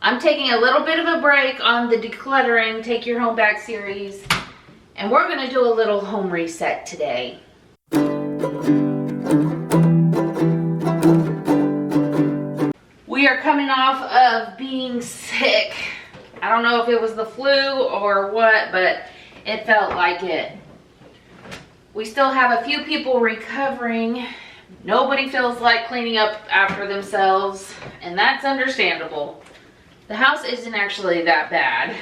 I'm taking a little bit of a break on the decluttering, take your home back series, and we're gonna do a little home reset today. We are coming off of being sick. I don't know if it was the flu or what, but it felt like it. We still have a few people recovering. Nobody feels like cleaning up after themselves, and that's understandable. The house isn't actually that bad,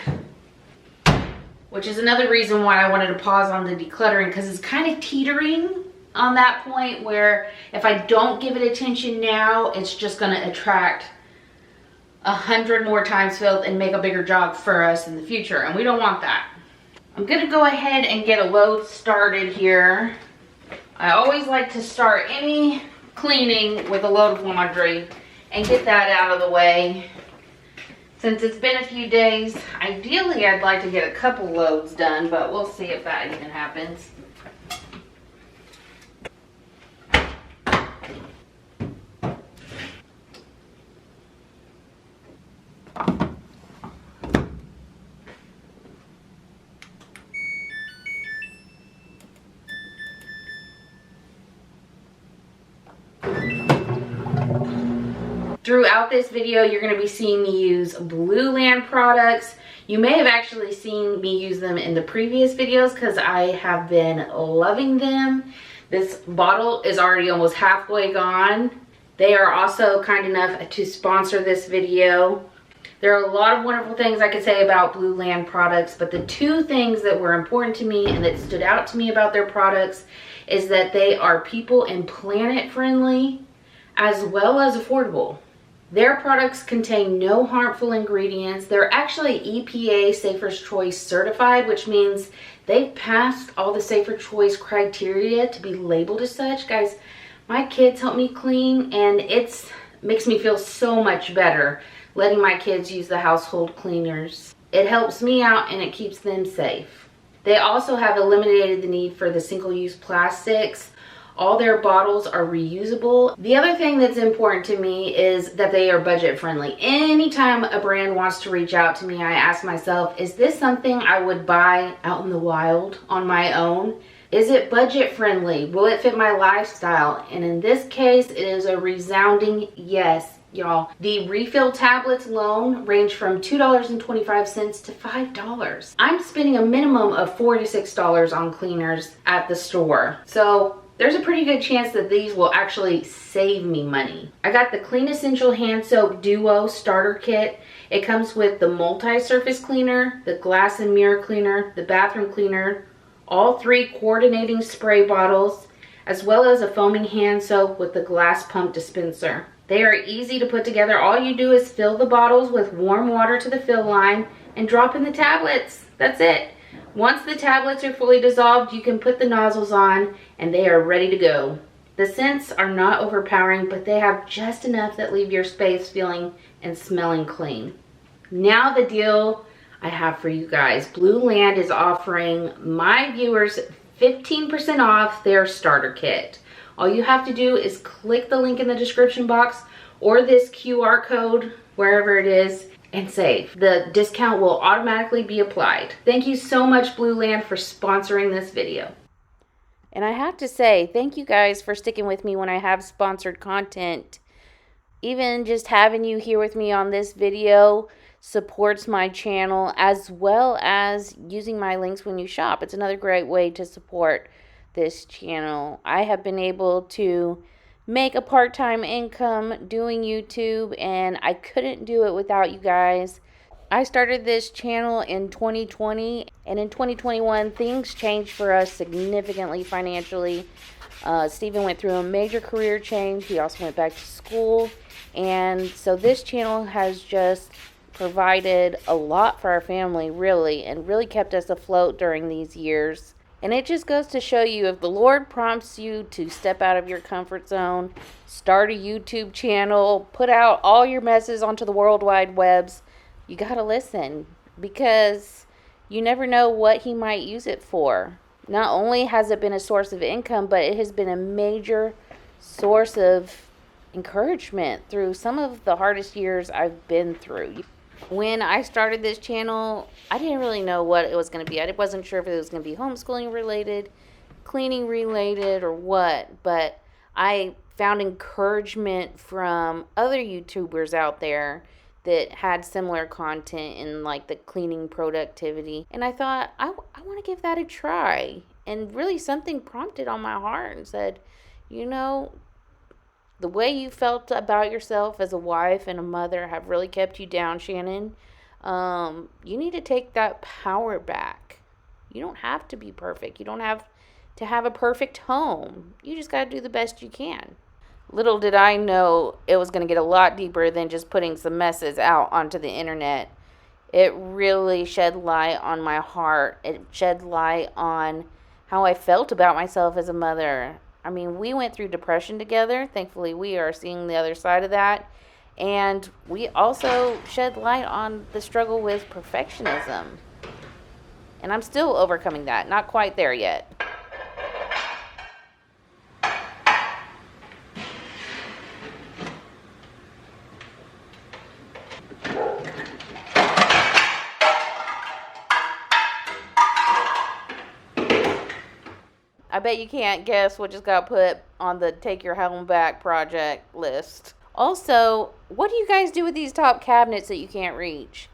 which is another reason why I wanted to pause on the decluttering, because it's kind of teetering on that point where if I don't give it attention now, it's just going to attract 100 more times filth and make a bigger job for us in the future, and we don't want that. I'm going to go ahead and get a load started here. I always like to start any cleaning with a load of laundry and get that out of the way. Since it's been a few days, ideally I'd like to get a couple loads done, but we'll see if that even happens. Throughout this video, you're going to be seeing me use Blue Land products. You may have actually seen me use them in the previous videos because I have been loving them. This bottle is already almost halfway gone. They are also kind enough to sponsor this video. There are a lot of wonderful things I could say about Blue Land products, but the two things that were important to me and that stood out to me about their products is that they are people and planet friendly as well as affordable. Their products contain no harmful ingredients. They're actually EPA Safer's Choice certified, which means they've passed all the Safer Choice criteria to be labeled as such. Guys, my kids help me clean, and it makes me feel so much better letting my kids use the household cleaners. It helps me out and it keeps them safe. They also have eliminated the need for the single-use plastics. All their bottles are reusable. The other thing that's important to me is that they are budget friendly. Anytime a brand wants to reach out to me, I ask myself, is this something I would buy out in the wild on my own? Is it budget friendly? Will it fit my lifestyle? And in this case, it is a resounding yes, y'all. The refill tablets alone range from $2.25 to $5. I'm spending a minimum of $4 to $6 on cleaners at the store. So there's a pretty good chance that these will actually save me money. I got the Clean Essential Hand Soap Duo Starter Kit. It comes with the multi-surface cleaner, the glass and mirror cleaner, the bathroom cleaner, all 3 coordinating spray bottles, as well as a foaming hand soap with the glass pump dispenser. They are easy to put together. All you do is fill the bottles with warm water to the fill line and drop in the tablets. That's it. Once the tablets are fully dissolved, you can put the nozzles on and they are ready to go. The scents are not overpowering, but they have just enough that leave your space feeling and smelling clean. Now the deal I have for you guys. Blue Land is offering my viewers 15% off their starter kit. All you have to do is click the link in the description box or this QR code, wherever it is, and save. The discount will automatically be applied. Thank you so much, Blue Land, for sponsoring this video. And I have to say, thank you guys for sticking with me when I have sponsored content. Even just having you here with me on this video supports my channel, as well as using my links when you shop. It's another great way to support this channel. I have been able to make a part-time income doing YouTube, and I couldn't do it without you guys. I started this channel in 2020, and in 2021 things changed for us significantly financially. Steven went through a major career change. He also went back to school, and so this channel has just provided a lot for our family, really, and really kept us afloat during these years. And it just goes to show you, if the Lord prompts you to step out of your comfort zone, start a YouTube channel, put out all your messes onto the World Wide Webs, you gotta listen, because you never know what he might use it for. Not only has it been a source of income, but it has been a major source of encouragement through some of the hardest years I've been through. When I started this channel, I didn't really know what it was going to be. I wasn't sure if it was going to be homeschooling related, cleaning related, or what, but I found encouragement from other YouTubers out there that had similar content in like the cleaning productivity, and I thought I want to give that a try. And really something prompted on my heart and said, you know, the way you felt about yourself as a wife and a mother have really kept you down, Shannon. You need to take that power back. You don't have to be perfect. You don't have to have a perfect home. You just got to do the best you can. Little did I know it was going to get a lot deeper than just putting some messes out onto the internet. It really shed light on my heart. It shed light on how I felt about myself as a mother. I mean, we went through depression together. Thankfully, we are seeing the other side of that. And we also shed light on the struggle with perfectionism. And I'm still overcoming that. Not quite there yet. I bet you can't guess what just got put on the Take Your Home Back project list. Also, what do you guys do with these top cabinets that you can't reach?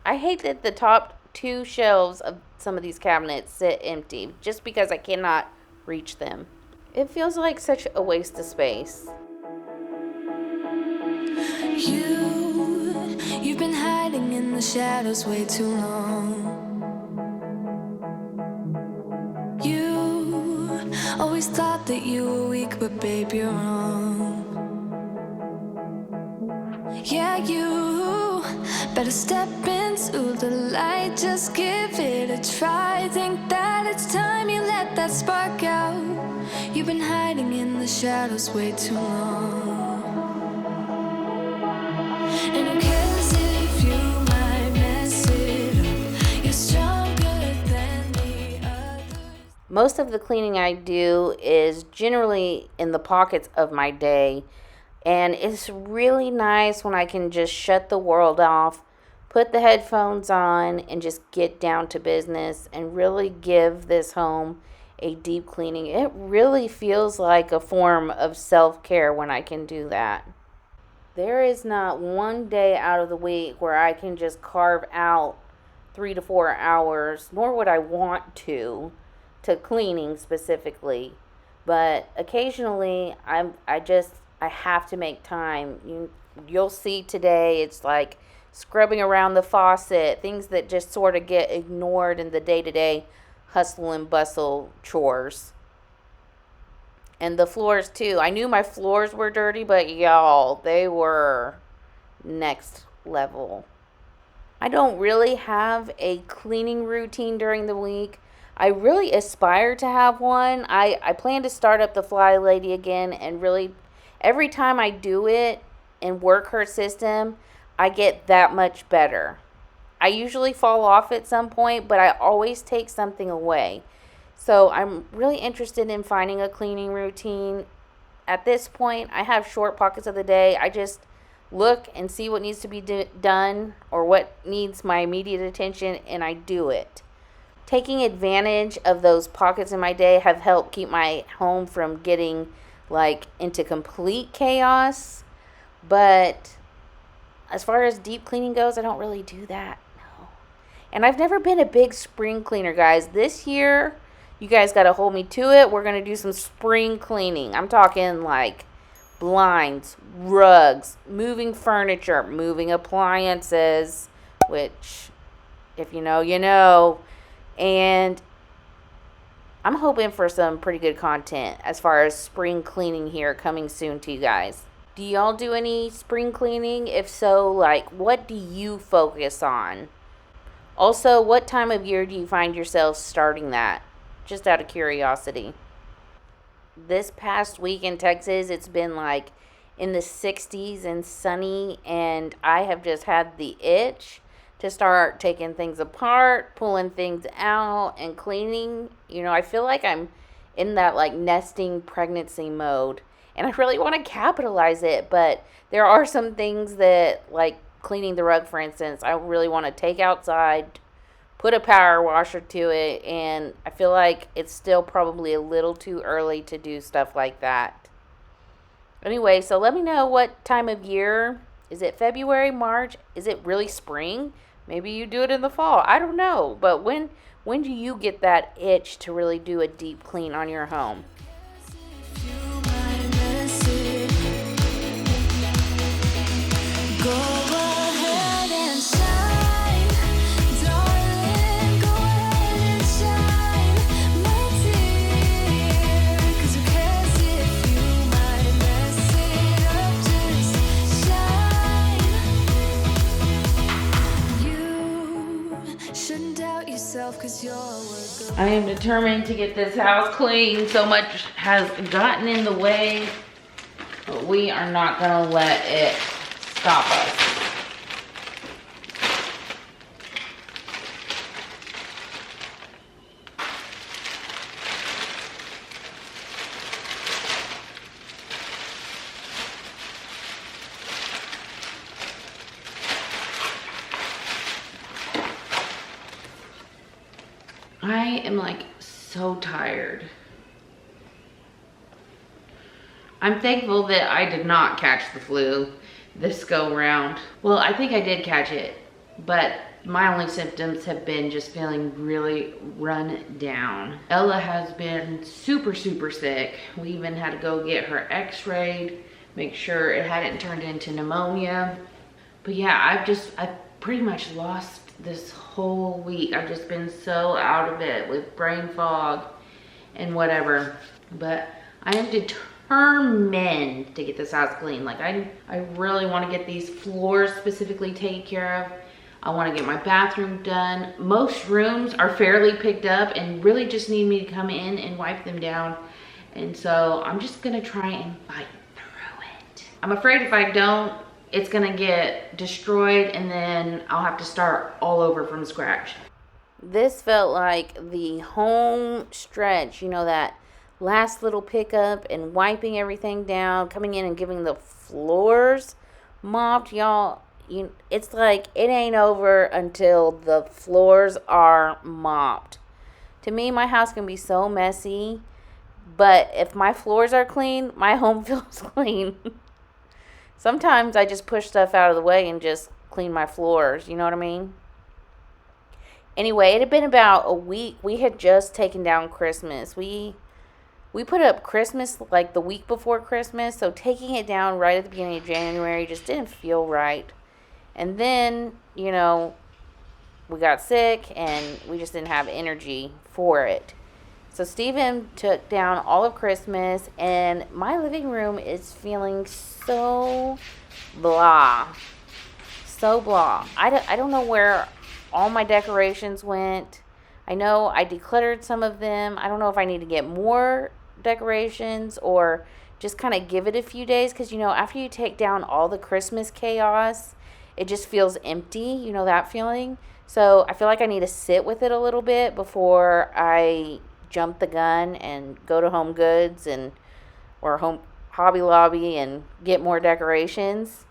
I hate that the top 2 shelves of some of these cabinets sit empty just because I cannot reach them. It feels like such a waste of space. You've been hiding in the shadows way too long. Always thought that you were weak, but babe, you're wrong. Yeah, you better step into the light. Just give it a try. Think that it's time you let that spark out. You've been hiding in the shadows way too long. And who cares if you might mess it up? You're stronger than the others. Most of the cleaning I do is generally in the pockets of my day, and it's really nice when I can just shut the world off, put the headphones on, and just get down to business and really give this home a deep cleaning. It really feels like a form of self-care when I can do that. There is not one day out of the week where I can just carve out 3 to 4 hours, nor would I want to cleaning specifically, but occasionally I have to make time. You'll see today it's like scrubbing around the faucet, things that just sort of get ignored in the day-to-day hustle and bustle chores. And the floors too. I knew my floors were dirty, but y'all, they were next level. I don't really have a cleaning routine during the week. I really aspire to have one. I plan to start up the Fly Lady again, and really every time I do it and work her system, I get that much better. I usually fall off at some point, but I always take something away. So I'm really interested in finding a cleaning routine. At this point, I have short pockets of the day. I just look and see what needs to be done or what needs my immediate attention, and I do it. Taking advantage of those pockets in my day have helped keep my home from getting like into complete chaos. But as far as deep cleaning goes, I don't really do that. No. And I've never been a big spring cleaner, guys. This year, you guys got to hold me to it. We're going to do some spring cleaning. I'm talking like blinds, rugs, moving furniture, moving appliances, which if you know, you know. And I'm hoping for some pretty good content as far as spring cleaning here coming soon to you guys. Do y'all do any spring cleaning? If so, like, what do you focus on? Also, what time of year do you find yourself starting that? Just out of curiosity. This past week in Texas, it's been like in the 60s and sunny, and I have just had the itch to start taking things apart, pulling things out, and cleaning. You know, I feel like I'm in that like nesting pregnancy mode, and I really want to capitalize it, but there are some things that like cleaning the rug, for instance, I really want to take outside, put a power washer to it, and I feel like it's still probably a little too early to do stuff like that. Anyway, so let me know what time of year. Is it February, March? Is it really spring? Maybe you do it in the fall. I don't know. But when do you get that itch to really do a deep clean on your home? I am determined to get this house clean. So much has gotten in the way, but we are not going to let it stop us. I am like so tired. I'm thankful that I did not catch the flu this go round. Well, I think I did catch it, but my only symptoms have been just feeling really run down. Ella has been super sick. We even had to go get her x-rayed, make sure it hadn't turned into pneumonia. But yeah, I've pretty much lost this whole week. I've just been so out of it with brain fog and whatever. But I am determined to get this house clean. Like I really want to get these floors specifically taken care of. I want to get my bathroom done. Most rooms are fairly picked up and really just need me to come in and wipe them down. And so I'm just gonna try and fight through it. I'm afraid if I don't, it's gonna get destroyed and then I'll have to start all over from scratch. This felt like the home stretch, you know, that last little pickup and wiping everything down, coming in and giving the floors mopped, y'all. It's like it ain't over until the floors are mopped. To me, my house can be so messy, but if my floors are clean, my home feels clean. Sometimes I just push stuff out of the way and just clean my floors. You know what I mean? Anyway, it had been about a week. We had just taken down Christmas. We put up Christmas like the week before Christmas. So taking it down right at the beginning of January just didn't feel right. And then, you know, we got sick and we just didn't have energy for it. So Steven took down all of Christmas and my living room is feeling so blah. So blah. I don't know where all my decorations went. I know I decluttered some of them. I don't know if I need to get more decorations or just kind of give it a few days. Because, you know, after you take down all the Christmas chaos, it just feels empty. You know that feeling? So I feel like I need to sit with it a little bit before I jump the gun and go to Home Goods or Hobby Lobby and get more decorations.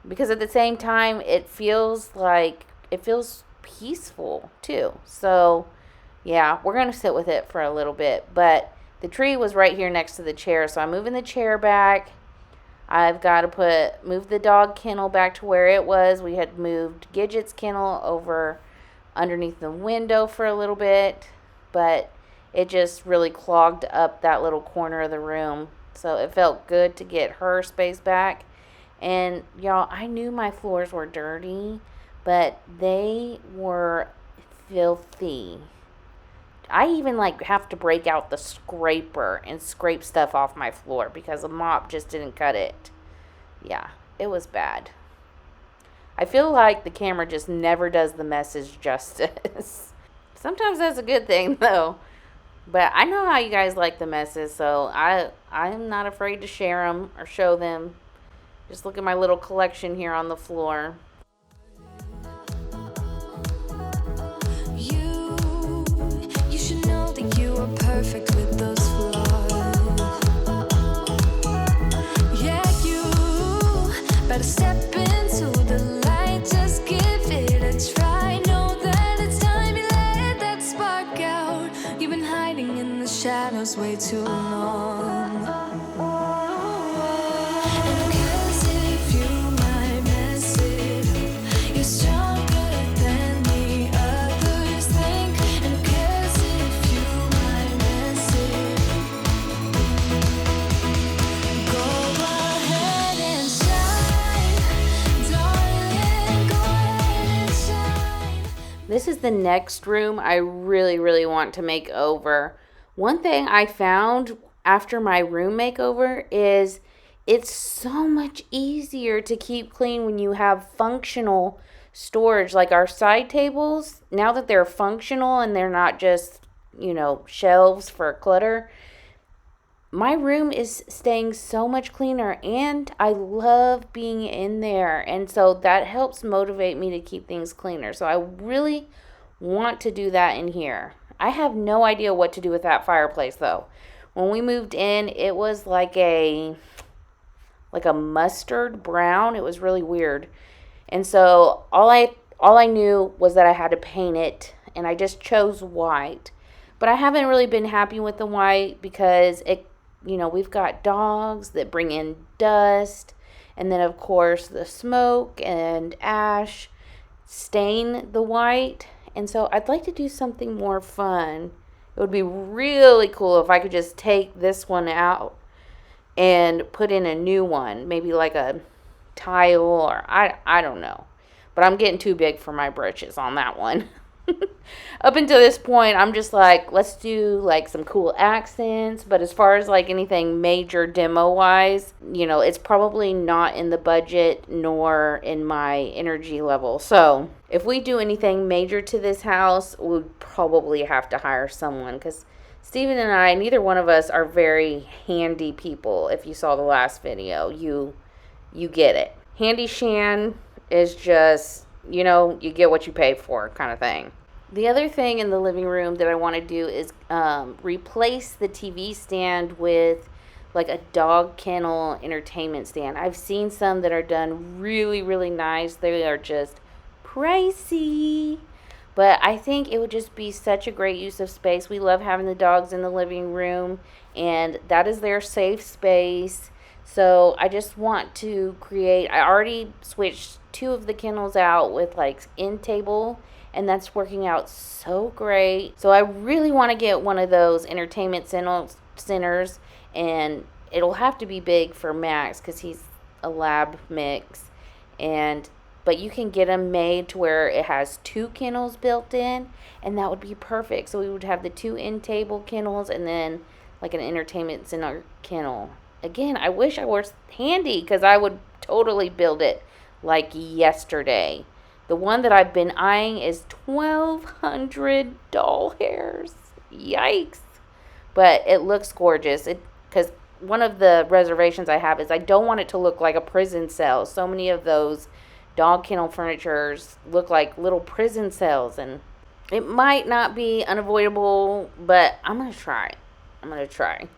Because at the same time, it feels peaceful too. So yeah, we're going to sit with it for a little bit. But the tree was right here next to the chair. So I'm moving the chair back. I've got to move the dog kennel back to where it was. We had moved Gidget's kennel over underneath the window for a little bit. But it just really clogged up that little corner of the room. So it felt good to get her space back. And y'all, I knew my floors were dirty, but they were filthy. I even have to break out the scraper and scrape stuff off my floor because a mop just didn't cut it. Yeah, it was bad. I feel like the camera just never does the message justice. Sometimes that's a good thing though. But I know how you guys like the messes, so I'm not afraid to share them or show them. Just look at my little collection here on the floor. You should know that you are perfect with those flaws. Yeah, you better step into this way too long. And who cares if you might mess it up? You're stronger than the others think. And who cares if you might mess it up? Go ahead and shine, darling, go ahead and shine. This is the next room I really want to make over. One thing I found after my room makeover is it's so much easier to keep clean when you have functional storage. Like our side tables, now that they're functional and they're not just, shelves for clutter, my room is staying so much cleaner and I love being in there. And so that helps motivate me to keep things cleaner. So I really want to do that in here. I have no idea what to do with that fireplace though. When we moved in, it was like a mustard brown. It was really weird. And so all I knew was that I had to paint it, and I just chose white. But I haven't really been happy with the white because we've got dogs that bring in dust, and then of course the smoke and ash stain the white. And so I'd like to do something more fun. It would be really cool if I could just take this one out and put in a new one, maybe like a tile, or I don't know. But I'm getting too big for my britches on that one. Up until this point, I'm just like, let's do like some cool accents. But as far as like anything major demo wise, it's probably not in the budget nor in my energy level. So if we do anything major to this house, we'd probably have to hire someone, because Steven and I, neither one of us are very handy people. If you saw the last video, you get it. Handy Shan is just, you get what you pay for kind of thing. The other thing in the living room that I want to do is replace the TV stand with like a dog kennel entertainment stand. I've seen some that are done really nice. They are just pricey. But I think it would just be such a great use of space. We love having the dogs in the living room, and that is their safe space. So I just want to I already switched 2 of the kennels out with like end table, and that's working out so great. So I really want to get one of those entertainment centers, and it'll have to be big for Max because he's a lab mix. But you can get them made to where it has 2 kennels built in, and that would be perfect. So we would have the 2 end table kennels and then like an entertainment center kennel. Again, I wish I was handy because I would totally build it like yesterday. The one that I've been eyeing is 1,200 doll hairs. Yikes. But it looks gorgeous. Because one of the reservations I have is I don't want it to look like a prison cell. So many of those dog kennel furnitures look like little prison cells, and it might not be unavoidable, but I'm going to try.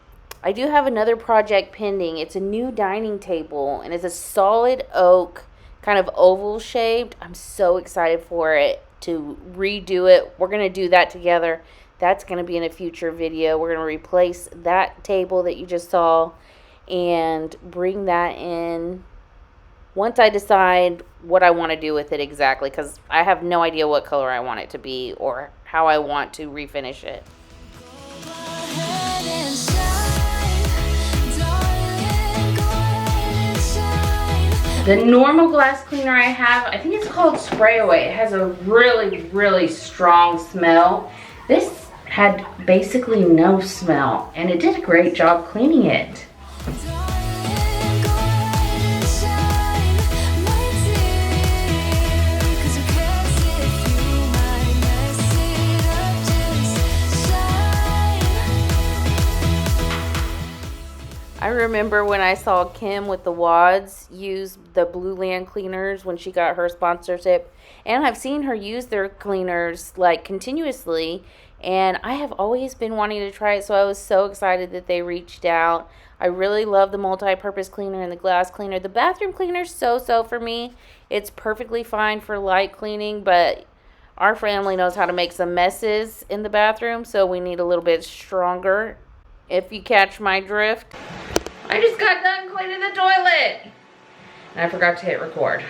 I do have another project pending. It's a new dining table, and it's a solid oak, kind of oval shaped. I'm so excited for it to redo it. We're going to do that together. That's going to be in a future video. We're going to replace that table that you just saw and bring that in once I decide what I want to do with it exactly, because I have no idea what color I want it to be or how I want to refinish it. The normal glass cleaner I have, I think it's called Spray Away. It has a really strong smell. This had basically no smell, and it did a great job cleaning it. I remember when I saw Kim with the Wads use the Blue Land cleaners when she got her sponsorship, and I've seen her use their cleaners like continuously, and I have always been wanting to try it, so I was so excited that they reached out. I really love the multi-purpose cleaner and the glass cleaner. The bathroom cleaner's so for me. It's perfectly fine for light cleaning, but our family knows how to make some messes in the bathroom, so we need a little bit stronger if you catch my drift. I just got done cleaning the toilet and I forgot to hit record.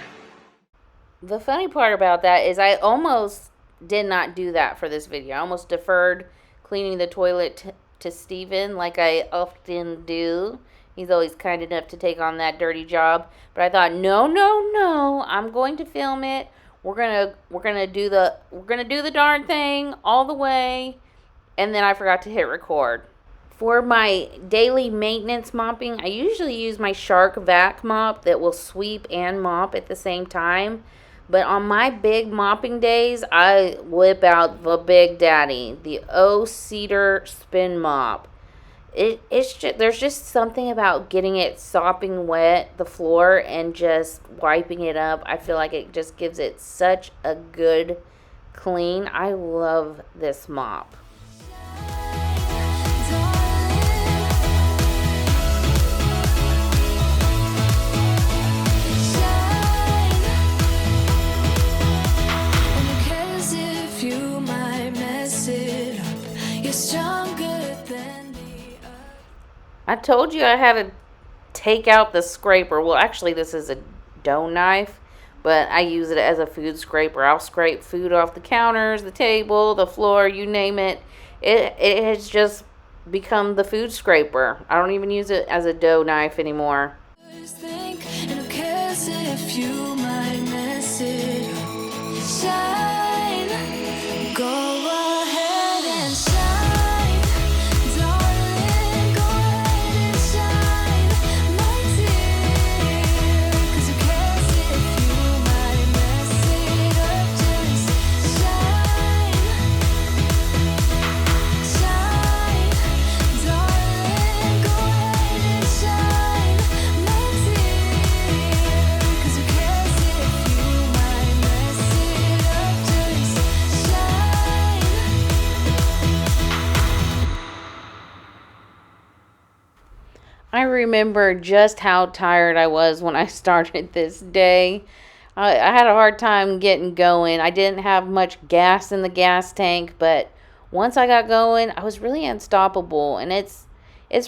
The funny part about that is I almost did not do that for this video. I almost deferred cleaning the toilet to Steven like I often do. He's always kind enough to take on that dirty job. But I thought, no, I'm going to film it. We're gonna do the darn thing all the way. And then I forgot to hit record. For my daily maintenance mopping, I usually use my Shark vac mop that will sweep and mop at the same time. But on my big mopping days, I whip out the Big Daddy, the Cedar Spin Mop. It's just, there's just something about getting it sopping wet, the floor, and just wiping it up. I feel like it just gives it such a good clean. I love this mop. I told you I had to take out the scraper. Well, actually, this is a dough knife, but I use it as a food scraper. I'll scrape food off the counters, the table, the floor, you name it. It has just become the food scraper. I don't even use it as a dough knife anymore. I remember just how tired I was when I started this day. I had a hard time getting going. I didn't have much gas in the gas tank, but once I got going, I was really unstoppable. And it's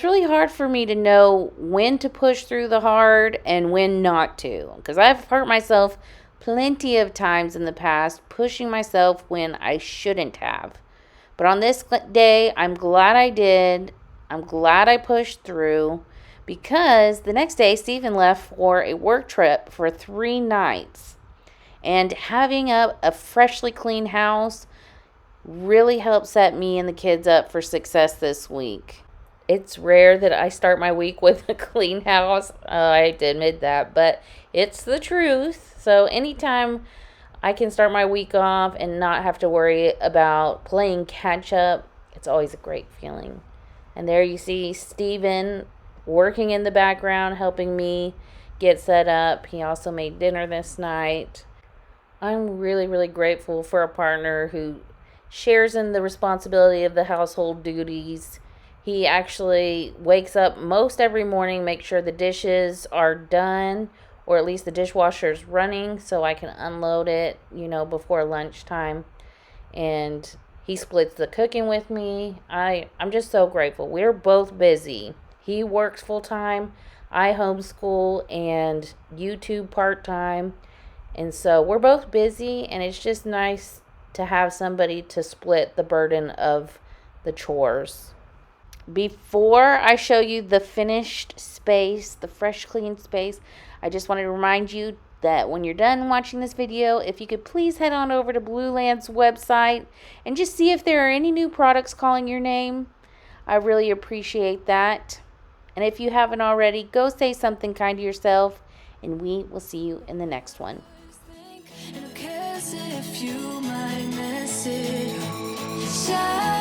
really hard for me to know when to push through the hard and when not to. Because I've hurt myself plenty of times in the past, pushing myself when I shouldn't have. But on this day, I'm glad I did. I'm glad I pushed through. Because the next day, Steven left for a work trip for 3 nights. And having a freshly clean house really helped set me and the kids up for success this week. It's rare that I start my week with a clean house. I hate to admit that, but it's the truth. So anytime I can start my week off and not have to worry about playing catch up, it's always a great feeling. And there you see Steven working in the background, helping me get set up. He also made dinner this night. I'm really, really grateful for a partner who shares in the responsibility of the household duties. He actually wakes up most every morning, makes sure the dishes are done, or at least the dishwasher is running so I can unload it, before lunchtime. And he splits the cooking with me. I'm just so grateful. We're both busy. He works full-time, I homeschool and YouTube part-time, and so we're both busy, and it's just nice to have somebody to split the burden of the chores. Before I show you the finished space, the fresh, clean space, I just wanted to remind you that when you're done watching this video, if you could please head on over to Blueland's website and just see if there are any new products calling your name. I really appreciate that. And if you haven't already, go say something kind to yourself, and we will see you in the next one. Shine.